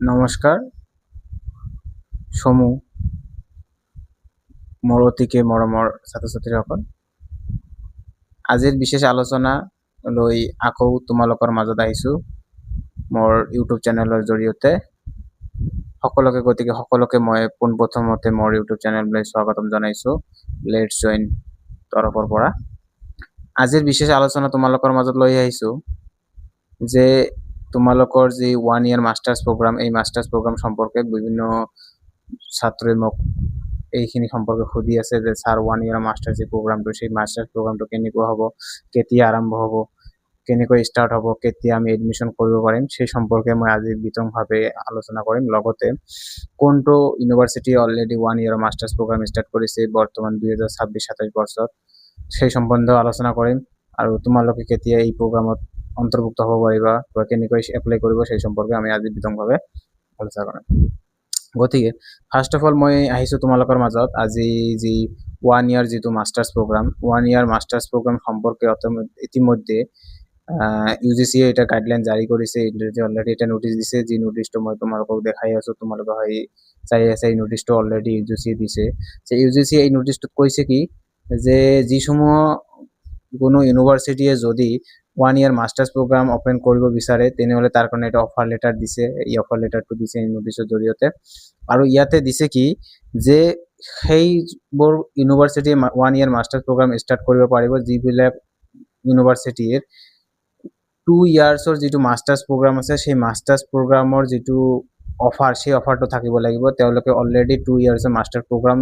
নমস্কাৰ সমূহ মোৰ অতিকে মৰমৰ ছাত্ৰ ছাত্ৰীসকল, আজিৰ বিশেষ আলোচনা লৈ আকৌ তোমালোকৰ মাজত আহিছোঁ মোৰ ইউটিউব চেনেলৰ জৰিয়তে। সকলোকে মই পোনপ্ৰথমতে মোৰ ইউটিউব চেনেললৈ স্বাগতম জনাইছোঁ লেটছ জইন তৰফৰ পৰা। আজিৰ বিশেষ আলোচনা তোমালোকৰ মাজত লৈ আহিছোঁ যে তোমালোকৰ যি 1 year মাষ্টাৰ্ছ প্ৰগ্ৰাম, এই মাষ্টাৰ্ছ প্ৰগ্ৰাম সম্পৰ্কে বিভিন্ন ছাত্ৰই মোক এইখিনি সম্পৰ্কে সুধি আছে যে স্যাৰ 1 year মাষ্টাৰ্ছ যি প্ৰগ্ৰামটো, সেই মাষ্টাৰ্ছ প্ৰগ্ৰামটো কেনেকুৱা হ'ব, কেতিয়া আৰম্ভ হ'ব, কেনেকৈ ষ্টাৰ্ট হ'ব, কেতিয়া আমি এডমিশ্যন কৰিব পাৰিম, সেই সম্পৰ্কে মই আজি বিতংভাৱে আলোচনা কৰিম। লগতে কোনটো university already 1 year masters programme start কৰিছে বৰ্তমান 2026-27 বৰ্ষত, সেই সম্বন্ধেও আলোচনা কৰিম। আৰু তোমালোকে কেতিয়া এই প্ৰগ্ৰামত অন্তৰ্ভুক্ত হ'ব পাৰিবা বা কেনেকৈ এপ্লাই কৰিব, সেই সম্পৰ্কে আমি আজি বিতংভাৱে আলোচনা কৰিম। গতিকে ফাৰ্ষ্ট অফ অল মই আহিছোঁ তোমালোকৰ মাজত আজি যি 1 year যিটো masters program, 1 year masters program সম্পৰ্কে ইতিমধ্যে UGC এটা গাইডলাইন জাৰি কৰিছে, অলৰেডি এটা নোটিছ দিছে। যি নোটিছটো মই তোমালোকক দেখাই আছোঁ, তোমালোকে হয় চাই আছে। এই নোটিছটো অলৰেডি UGC দিছে। যে UGC এই নোটিছটোত কৈছে কি, যে যিসমূহ কোনো ইউনিভাৰ্চিটিয়ে যদি 1 year মাষ্টাৰ্ছ প্ৰগ্ৰাম অপেন কৰিব বিচাৰে তেনেহ'লে তাৰ কাৰণে এটা অফাৰ লেটাৰ দিছে। এই অফাৰ লেটাৰটো দিছে এই নোটিছৰ জৰিয়তে। আৰু ইয়াতে দিছে কি, যে সেইবোৰ ইউনিভাৰ্চিটিয়ে 1 year মাষ্টাৰ্ছ প্ৰগ্ৰাম ষ্টাৰ্ট কৰিব পাৰিব যিবিলাক ইউনিভাৰ্চিটিৰ 2 yearsৰ যিটো মাষ্টাৰ্ছ প্ৰগ্ৰাম আছে, সেই মাষ্টাৰ্ছ প্ৰগ্ৰামৰ যিটো অফাৰ, সেই অফাৰটো থাকিব লাগিব। তেওঁলোকে অলৰেডি 2 yearsৰ মাষ্টাৰ্ছ প্ৰগ্ৰাম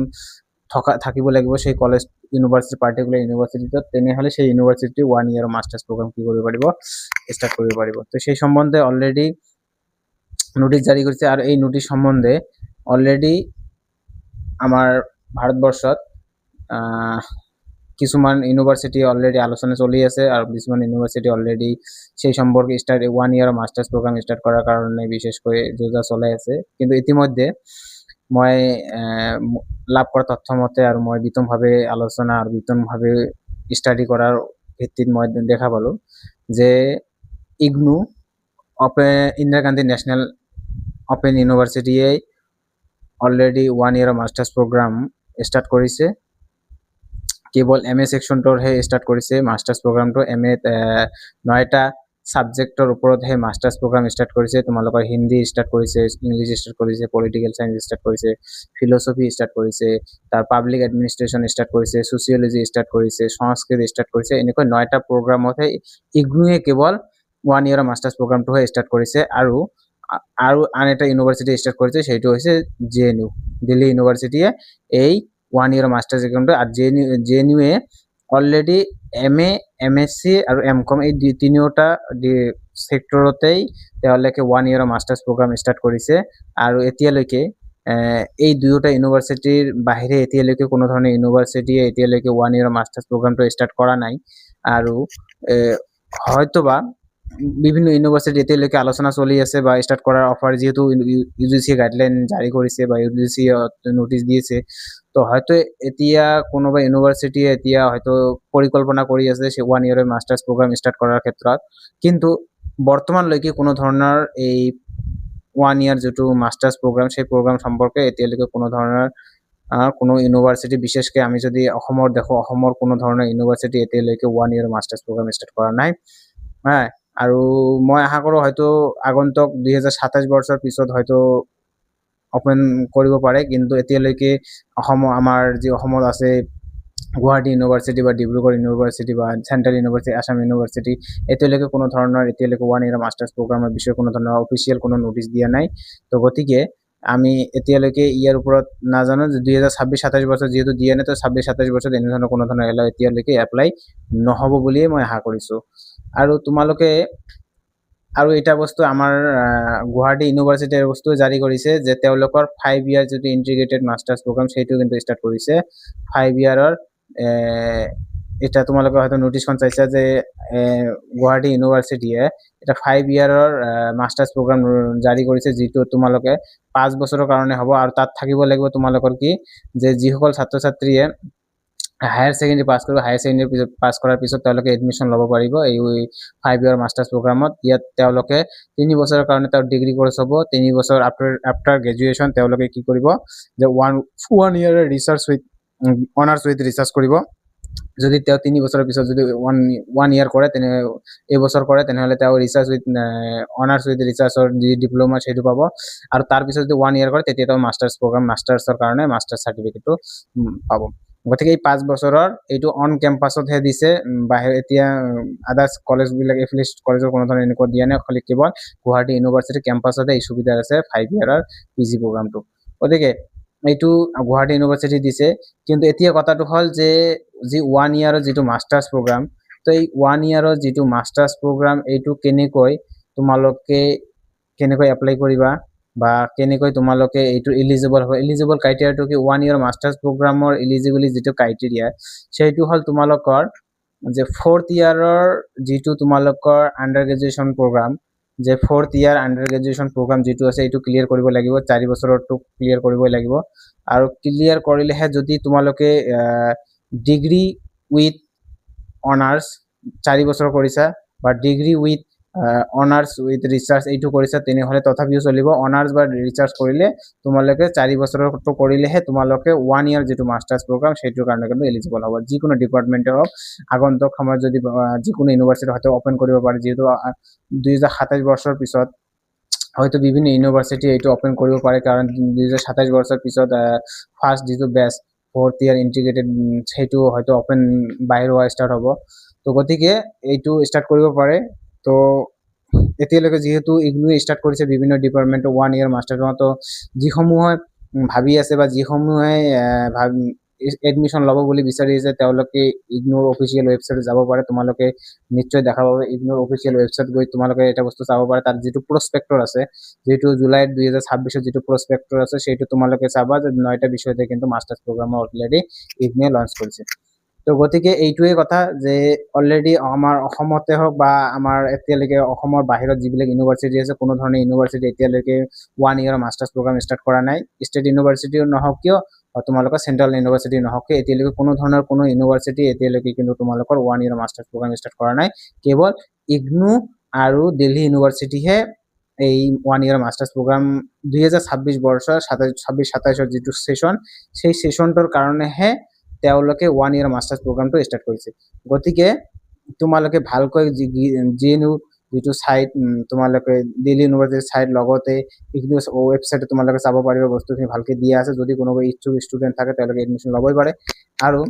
থাকিব লাগিব সেই কলেজ ইউনিভাৰ্চিটি, পাৰ্টিকুলাৰ ইউনিভাৰ্চিটিত। তেনেহ'লে সেই ইউনিভাৰ্চিটি 1 year মাষ্টাৰ্ছ প্ৰগ্ৰাম কি কৰিব পাৰিব, ষ্টাৰ্ট কৰিব পাৰিব। তো সেই সম্বন্ধে অলৰেডি নোটিছ জাৰি কৰিছে। আৰু এই নোটিছ সম্বন্ধে অলৰেডি আমাৰ ভাৰতবৰ্ষত কিছুমান ইউনিভাৰ্চিটি অলৰেডি আলোচনা চলি আছে, আৰু কিছুমান ইউনিভাৰ্চিটি অলৰেডি সেই সম্পৰ্কে 1 year মাষ্টাৰ্ছ প্ৰগ্ৰাম ষ্টাৰ্ট কৰাৰ কাৰণে বিশেষকৈ যোজা চলাই আছে। কিন্তু ইতিমধ্যে মই লাভ কৰা তথ্য মতে আৰু মই বিতংভাৱে আলোচনা আৰু বিতংভাৱে ষ্টাডি কৰাৰ ভিত্তিত মই দেখা পালোঁ যে ইগনু ইন্দিৰা গান্ধী নেশ্যনেল অপেন ইউনিভাৰ্চিটিয়ে already 1 year masters programme start কৰিছে। কেৱল MA ছেকশ্যনটোৰহে ষ্টাৰ্ট কৰিছে মাষ্টাৰ্ছ প্ৰগ্ৰামটো। MA 9টা ছাবজেক্টৰ ওপৰতহে মাষ্টাৰ্ছ প্ৰগ্ৰাম ষ্টাৰ্ট কৰিছে। তোমালোকৰ হিন্দী ষ্টাৰ্ট কৰিছে, ইংলিছ ষ্টাৰ্ট কৰিছে, পলিটিকেল চায়েন্স ষ্টাৰ্ট কৰিছে, ফিলচফি ষ্টাৰ্ট কৰিছে, তাৰ পাব্লিক এডমিনিষ্ট্ৰেশ্যন ষ্টাৰ্ট কৰিছে, ছ'চিয়লজি ষ্টাৰ্ট কৰিছে, সংস্কৃত ষ্টাৰ্ট কৰিছে। এনেকৈ 9টা প্ৰগ্ৰামতহে ইগনুৱে কেৱল 1 year মাষ্টাৰ্ছ প্ৰগ্ৰামটোহে ষ্টাৰ্ট কৰিছে। আৰু আন এটা ইউনিভাৰ্চিটি ষ্টাৰ্ট কৰিছে, সেইটো হৈছে JNU, দিল্লী ইউনিভাৰ্চিটিয়ে এই 1 year মাষ্টাৰ্ছ প্ৰগ্ৰামটো। আৰু JNUৱে অলৰেডি MA, MSc আৰু MCom এই তিনিওটা ছেক্টৰতেই তেওঁলোকে 1 year মাষ্টাৰ্ছ প্ৰগ্ৰাম ষ্টাৰ্ট কৰিছে। আৰু এতিয়ালৈকে এই দুয়োটা ইউনিভাৰ্চিটিৰ বাহিৰে এতিয়ালৈকে কোনো ধৰণৰ ইউনিভাৰ্চিটিয়ে এতিয়ালৈকে 1 year মাষ্টাৰ্ছ প্ৰগ্ৰামটো ষ্টাৰ্ট কৰা নাই। আৰু হয়তোবা বিভিন্ন ইউনিভাৰ্চিটি এতিয়ালৈকে আলোচনা চলি আছে বা ষ্টাৰ্ট কৰাৰ অফাৰ, যিহেতু UGC গাইডলাইন জাৰি কৰিছে বা UGC নোটিছ দিয়েছে, তো হয়তো এতিয়া কোনোবা ইউনিভাৰ্চিটিয়ে এতিয়া হয়তো পৰিকল্পনা কৰি আছে 1 year মাষ্টাৰ্ছ প্ৰগ্ৰাম ষ্টাৰ্ট কৰাৰ ক্ষেত্ৰত। কিন্তু বৰ্তমানলৈকে কোনো ধৰণৰ এই 1 year যিটো মাষ্টাৰ্ছ প্ৰগ্ৰাম, সেই প্ৰগ্ৰাম সম্পৰ্কে এতিয়ালৈকে কোনো ধৰণৰ কোনো ইউনিভাৰ্চিটি, বিশেষকৈ আমি যদি অসমৰ দেখোঁ, অসমৰ কোনো ধৰণৰ ইউনিভাৰ্চিটি এতিয়ালৈকে 1 year মাষ্টাৰ্ছ প্ৰগ্ৰাম ষ্টাৰ্ট কৰা নাই। আৰু মই আশা কৰোঁ হয়তো আগন্তুক 2027 বৰ্ষৰ পিছত হয়তো অপেন কৰিব পাৰে। কিন্তু এতিয়ালৈকে আমাৰ যি অসমত আছে গুৱাহাটী ইউনিভাৰ্চিটি বা ডিব্ৰুগড় ইউনিভাৰ্চিটি বা চেণ্ট্ৰেল ইউনিভাৰ্চিটি, আছাম ইউনিভাৰ্চিটি, এতিয়ালৈকে কোনো ধৰণৰ 1 year মাষ্টাৰ্ছ প্ৰগ্ৰামৰ বিষয়ে কোনো ধৰণৰ অফিচিয়েল কোনো নোটিছ দিয়া নাই। তো গতিকে আমি এতিয়ালৈকে ইয়াৰ ওপৰত নাজানো যে 2026-27 বৰ্ষত যিহেতু দিয়া নাই, তো 26-27 বৰ্ষত এনেধৰণৰ কোনো ধৰণৰ এতিয়ালৈকে এপ্লাই নহ'ব বুলিয়ে মই আশা কৰিছোঁ। আৰু তোমালোকে আৰু এটা বস্তু আমাৰ গুৱাহাটী ইউনিভাৰ্চিটিৰ বস্তু জাৰি কৰিছে যে তেওঁলোকৰ 5 year যিটো ইণ্টিগ্ৰেটেড মাষ্টাৰ্ছ প্ৰগ্ৰাম, সেইটো কিন্তু ষ্টাৰ্ট কৰিছে 5 yearৰ। এটা তোমালোকে হয়তো নোটিছখন চাইছা যে গুৱাহাটী ইউনিভাৰ্চিটিয়ে এটা 5 yearৰ মাষ্টাৰ্ছ প্ৰগ্ৰাম জাৰি কৰিছে, যিটো তোমালোকে 5 বছৰৰ কাৰণে হ'ব। আৰু তাত থাকিব লাগিব তোমালোকৰ কি, যে যিসকল ছাত্ৰ ছাত্ৰীয়ে হায়াৰ ছেকেণ্ডেৰী পাছ কৰিব, হায়াৰ ছেকেণ্ডেৰী পিছত পাছ কৰাৰ পিছত তেওঁলোকে এডমিশ্যন ল'ব পাৰিব এই 5 ইয়াৰ মাষ্টাৰ্ছ প্ৰগ্ৰামত। ইয়াত তেওঁলোকে 3 বছৰৰ কাৰণে তেওঁৰ ডিগ্ৰী কোৰ্চ হ'ব। 3 বছৰ আফটাৰ গ্ৰেজুৱেশ্যন তেওঁলোকে কি কৰিব যে one year research with honours with research কৰিব। যদি তেওঁ 3 বছৰৰ পিছত যদি ওৱান ইয়াৰ কৰে এবছৰ কৰে তেনেহ'লে তেওঁ ৰিচাৰ্চ উইথ অনাৰ্ছ উইথ ৰিচাৰ্চৰ যি ডিপ্ল'মা সেইটো পাব। আৰু তাৰপিছত যদি 1 ইয়াৰ কৰে তেতিয়া তেওঁ মাষ্টাৰ্ছ প্ৰগ্ৰাম মাষ্টাৰ্ছৰ কাৰণে মাষ্টাৰ্ছ চাৰ্টিফিকেটটো পাব। গতিকে এই 5 বছৰৰ এইটো অন কেম্পাছতহে দিছে, বাহিৰ এতিয়া আদাৰ্ছ কলেজবিলাক এফিলিয়েটেড কলেজৰ কোনো ধৰণৰ এনেকুৱা দিয়া নাই, খালি কেৱল গুৱাহাটী ইউনিভাৰ্চিটি কেম্পাছতে এই সুবিধা আছে 5 ইয়াৰৰ PG প্ৰগ্ৰামটো। গতিকে এইটো গুৱাহাটী ইউনিভাৰ্চিটি দিছে। কিন্তু এতিয়া কথাটো হ'ল যে যি 1 ইয়াৰৰ যিটো মাষ্টাৰ্ছ প্ৰগ্ৰাম, তো এই 1 ইয়াৰৰ যিটো মাষ্টাৰ্ছ প্ৰগ্ৰাম এইটো তোমালোকে কেনেকৈ এপ্লাই কৰিবা বা কেনেকৈ তোমালোকে এইটো এলিজিবল হ'ব। এলিজিবল ক্ৰাইটেৰিয়াটো কি 1 ইয়াৰ মাষ্টাৰ্ছ প্ৰগ্ৰামৰ এলিজিবিলিটি যিটো ক্ৰাইটেৰিয়া সেইটো হ'ল তোমালোকৰ যে 4th ইয়াৰৰ যিটো তোমালোকৰ আণ্ডাৰ গ্ৰেজুৱেশ্যন প্ৰগ্ৰাম, যে 4th ইয়াৰ আণ্ডাৰ গ্ৰেজুৱেশ্যন প্ৰগ্ৰাম যিটো আছে এইটো ক্লিয়াৰ কৰিব লাগিব, 4 বছৰৰটো ক্লিয়াৰ কৰিবই লাগিব। আৰু ক্লিয়াৰ কৰিলেহে যদি তোমালোকে ডিগ্ৰী উইথ অনাৰ্ছ 4 বছৰ কৰিছা বা degree with honours with research এইটো কৰিছা তেনেহ'লে তথাপিও চলিব। অনাৰ্ছ বা ৰিচাৰ্চ কৰিলে তোমালোকে 4 বছৰৰটো কৰিলেহে তোমালোকে 1 ইয়াৰ যিটো মাষ্টাৰ্ছ প্ৰগ্ৰাম সেইটোৰ কাৰণে কিন্তু এলিজিবল হ'ব। যিকোনো ডিপাৰ্টমেণ্টে হওক, আগন্তুক সময়ত যদি যিকোনো ইউনিভাৰ্চিটি হয়তো অপেন কৰিব পাৰে, যিহেতু 2027 বৰ্ষৰ পিছত হয়তো বিভিন্ন ইউনিভাৰ্চিটি এইটো অপেন কৰিব পাৰে, কাৰণ 2027 বৰ্ষৰ পিছত ফাৰ্ষ্ট যিটো বেচ 4th ইয়াৰ ইণ্টিগ্ৰেটেড সেইটো হয়তো অপেন বাহিৰ হোৱা ষ্টাৰ্ট হ'ব। তো গতিকে এইটো ষ্টাৰ্ট কৰিব পাৰে। তো এতিয়ালৈকে যিহেতু ইগনোৱে ষ্টাৰ্ট কৰিছে বিভিন্ন ডিপাৰ্টমেণ্টৰ 1 ইয়াৰ মাষ্টাৰ্ছ, তো যিসমূহে ভাবি আছে বা যিসমূহে এডমিশ্যন ল'ব বুলি বিচাৰি আছে তেওঁলোকে ইগনোৰ অফিচিয়েল ৱেবছাইটত যাব পাৰে। তোমালোকে নিশ্চয় দেখা পাব ইগনোৰ অফিচিয়েল ৱেবছাইট গৈ তোমালোকে এটা বস্তু চাব পাৰে। তাত যিটো প্ৰস্পেক্টৰ আছে, যিটো জুলাই 2026 যিটো প্ৰস্পেক্টৰ আছে সেইটো তোমালোকে চাবা যে 9টা বিষয়তে কিন্তু মাষ্টাৰ্ছ প্ৰগ্ৰামৰ অলৰেডি ইগনোৱে লঞ্চ কৰিছে। তো গতিকে এইটোৱে কথা যে অলৰেডি আমাৰ অসমতে হওক বা আমাৰ এতিয়ালৈকে অসমৰ বাহিৰত যিবিলাক ইউনিভাৰ্চিটি আছে, কোনো ধৰণৰ ইউনিভাৰ্চিটি এতিয়ালৈকে 1 ইয়াৰ মাষ্টাৰ্ছ প্ৰগ্ৰাম ষ্টাৰ্ট কৰা নাই। ষ্টেট ইউনিভাৰ্চিটিও নহওক কিয়, তোমালোকৰ চেণ্ট্ৰেল ইউনিভাৰ্চিটি নহওক কিয়, এতিয়ালৈকে কোনো ধৰণৰ কোনো ইউনিভাৰ্চিটি এতিয়ালৈকে কিন্তু তোমালোকৰ 1 ইয়াৰ মাষ্টাৰ্ছ প্ৰগ্ৰাম ষ্টাৰ্ট কৰা নাই। কেৱল ইগনো আৰু দিল্লী ইউনিভাৰ্চিটিহে এই 1 ইয়াৰ মাষ্টাৰ্ছ প্ৰগ্ৰাম 2026 বৰ্ষৰ 26-27 যিটো ছেশ্যন, সেই ছেশ্যনটোৰ কাৰণেহে তেওঁলোকে 1 ইয়াৰ মাষ্টাৰ্ছ প্ৰগ্ৰামটো ষ্টাৰ্ট কৰিছে। গতিকে তোমালোকে ভালকৈ GNU যিটো ছাইট, তোমালোকে দিল্লী ইউনিভাৰ্চিটিৰ ছাইট লগতে ইগনো ৱেবছাইটত তোমালোকে চাব পাৰিবা, বস্তুখিনি ভালকৈ দিয়া আছে। যদি কোনোবা ইচ্ছুক ষ্টুডেণ্ট থাকে তেওঁলোকে এডমিশ্যন ল'বই পাৰে। আৰু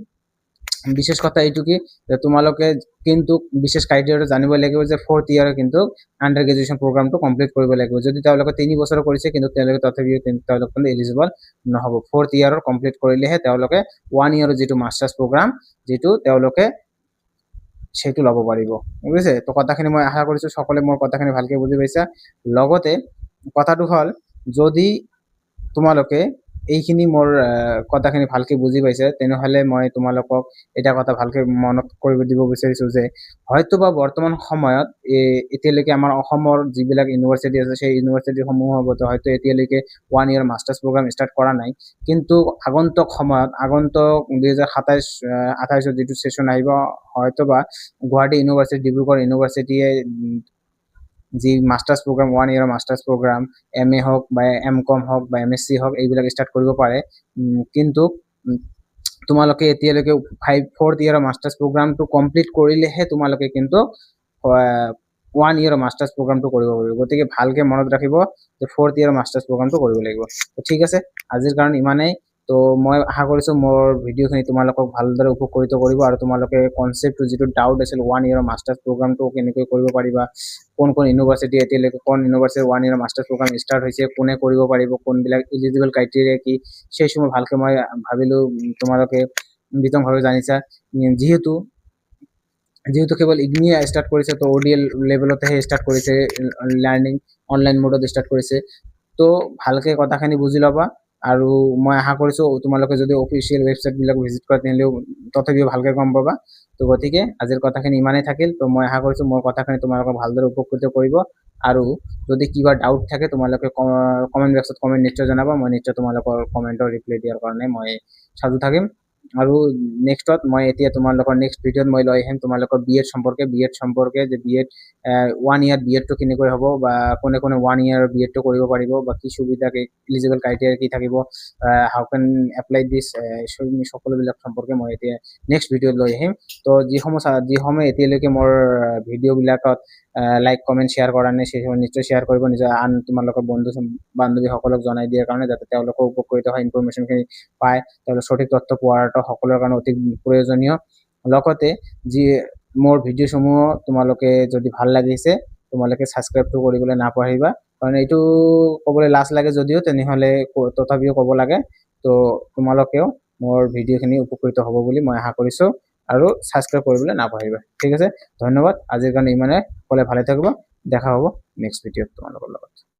বিশেষ কথা এইটো কি যে তোমালোকে কিন্তু বিশেষ ক্ৰাইটেৰিয়াটো জানিব লাগিব যে 4th ইয়াৰৰ কিন্তু আণ্ডাৰ গ্ৰেজুৱেশ্যন প্ৰগ্ৰামটো কমপ্লিট কৰিব লাগিব। যদি তেওঁলোকে 3 বছৰ কৰিছে কিন্তু তেওঁলোকে তথাপিও তেওঁলোকে এলিজিবল নহ'ব। 4th ইয়াৰৰ কমপ্লিট কৰিলেহে তেওঁলোকে 1 ইয়াৰৰ যিটো মাষ্টাৰ্ছ প্ৰগ্ৰাম যিটো তেওঁলোকে সেইটো ল'ব পাৰিব। বুজিছে? তো কথাখিনি মই আশা কৰিছোঁ সকলোৱে মোৰ কথাখিনি ভালকৈ বুজি পাইছা। লগতে কথাটো হ'ল যদি তোমালোকে এইখিনি মোৰ কথাখিনি ভালকৈ বুজি পাইছে তেনেহ'লে মই তোমালোকক এটা কথা ভালকৈ মনত কৰিব দিব বিচাৰিছোঁ যে হয়তো বা বৰ্তমান সময়ত এতিয়ালৈকে আমাৰ অসমৰ যিবিলাক ইউনিভাৰ্চিটি আছে সেই ইউনিভাৰ্চিটিসমূহৰ হয়তো এতিয়ালৈকে 1 ইয়াৰ মাষ্টাৰ্ছ প্ৰগ্ৰাম ষ্টাৰ্ট কৰা নাই। কিন্তু আগন্তুক সময়ত 2027-28 যিটো ছেশ্যন আহিব, হয়তো বা গুৱাহাটী ইউনিভাৰ্চিটি, ডিব্ৰুগড় ইউনিভাৰ্চিটিয়ে যি মাষ্টাৰ্ছ প্ৰগ্ৰাম 1 ইয়াৰ মাষ্টাৰ্ছ প্ৰগ্ৰাম MA হওক বা MCom হওক বা MSc হওক এইবিলাক ষ্টাৰ্ট কৰিব পাৰে। কিন্তু তোমালোকে এতিয়ালৈকে 4th ইয়াৰৰ মাষ্টাৰ্ছ প্ৰগ্ৰামটো কমপ্লিট কৰিলেহে তোমালোকে কিন্তু 1 ইয়াৰৰ মাষ্টাৰ্ছ প্ৰগ্ৰামটো কৰিব পাৰিব। গতিকে ভালকৈ মনত ৰাখিব যে 4th ইয়াৰৰ মাষ্টাৰ্ছ প্ৰগ্ৰামটো কৰিব লাগিব। তো ঠিক আছে, আজিৰ কাৰণে ইমানেই। তো মই আশা কৰিছোঁ মোৰ ভিডিঅ'খিনি তোমালোকক ভালদৰে উপকৃত কৰিব আৰু তোমালোকে কনচেপ্টটো যিটো ডাউট আছিল 1 ইয়াৰৰ মাষ্টাৰ্ছ প্ৰগ্ৰামটো কেনেকৈ কৰিব পাৰিবা, কোন ইউনিভাৰ্চিটি এতিয়ালৈকে কোন ইউনিভাৰ্চিটিৰ 1 ইয়াৰ মাষ্টাৰ্ছ প্ৰগ্ৰাম ষ্টাৰ্ট হৈছে, কোনে কৰিব পাৰিব, কোনবিলাক এলিজিবল ক্ৰাইটেৰিয়া কি, সেইসমূহ ভালকৈ মই ভাবিলোঁ তোমালোকে বিতংভাৱে জানিছা। যিহেতু কেৱল ইগনিয়ে ষ্টাৰ্ট কৰিছে, তো ODL লেভেলতেহে ষ্টাৰ্ট কৰিছে, লাৰ্ণিং অনলাইন মোডত ষ্টাৰ্ট কৰিছে। তো ভালকৈ কথাখিনি বুজি ল'বা। আৰু মই আশা কৰিছোঁ তোমালোকে যদি অফিচিয়েল ৱেবছাইটবিলাক ভিজিট কৰা তেনেহ'লেও তথাপিও ভালকৈ গম পাবা। তো গতিকে আজিৰ কথাখিনি ইমানেই থাকিল। তো মই আশা কৰিছোঁ মোৰ কথাখিনি তোমালোকক ভালদৰে উপকৃত কৰিব। আৰু যদি কিবা ডাউট থাকে তোমালোকে কমেণ্ট বক্সত কমেণ্ট নিশ্চয় জনাবা। মই নিশ্চয় তোমালোকৰ কমেণ্টৰ ৰিপ্লাই দিয়াৰ কাৰণে মই সাজু থাকিম। আৰু নেক্সটত মই এতিয়া তোমালোকৰ নেক্সট ভিডিঅ'ত মই লৈ আহিম তোমালোকৰ বিএড সম্পৰ্কে যে বিএড 1 ইয়াৰ বিএডটো কেনেকৈ হ'ব বা কোনে 1 ইয়াৰ বিএডটো কৰিব পাৰিব বা কি সুবিধা এলিজিবল ক্ৰাইটেৰিয়া কি থাকিব, হাউ কেন এপ্লাই দিছ, সকলোবিলাক সম্পৰ্কে মই এতিয়া নেক্সট ভিডিঅ'ত লৈ আহিম। তো যিসমূহ এতিয়ালৈকে মোৰ ভিডিঅ'বিলাকত লাইক কমেণ্ট শ্বেয়াৰ কৰা নাই সেইসমূহ নিশ্চয় শ্বেয়াৰ কৰিব, নিজৰ আন তোমালোকৰ বান্ধৱীসকলক জনাই দিয়াৰ কাৰণে, যাতে তেওঁলোকৰ উপকৃত হয়, ইনফৰমেশ্যনখিনি পায়, তেওঁলোকৰ সঠিক তথ্য পোৱাটো সকলোৰে কাৰণে অতি প্ৰয়োজনীয়। লগতে যি মোৰ ভিডিঅ'সমূহ তোমালোকে যদি ভাল লাগিছে তোমালোকে ছাবস্ক্ৰাইবটো কৰিবলৈ নাপাহৰিবা, কাৰণ এইটো ক'বলৈ লাজ লাগে যদিও তেনেহ'লে তথাপিও ক'ব লাগে। তো তোমালোকেও মোৰ ভিডিঅ'খিনি উপকৃত হ'ব বুলি মই আশা কৰিছোঁ আৰু ছাবস্ক্ৰাইব কৰিবলৈ নাপাহৰিবা। ঠিক আছে, ধন্যবাদ। আজিৰ কাৰণে ইমানে, সকলোৱে ভালে থাকিব, দেখা হ'ব নেক্সট ভিডিঅ'ত তোমালোকৰ লগত।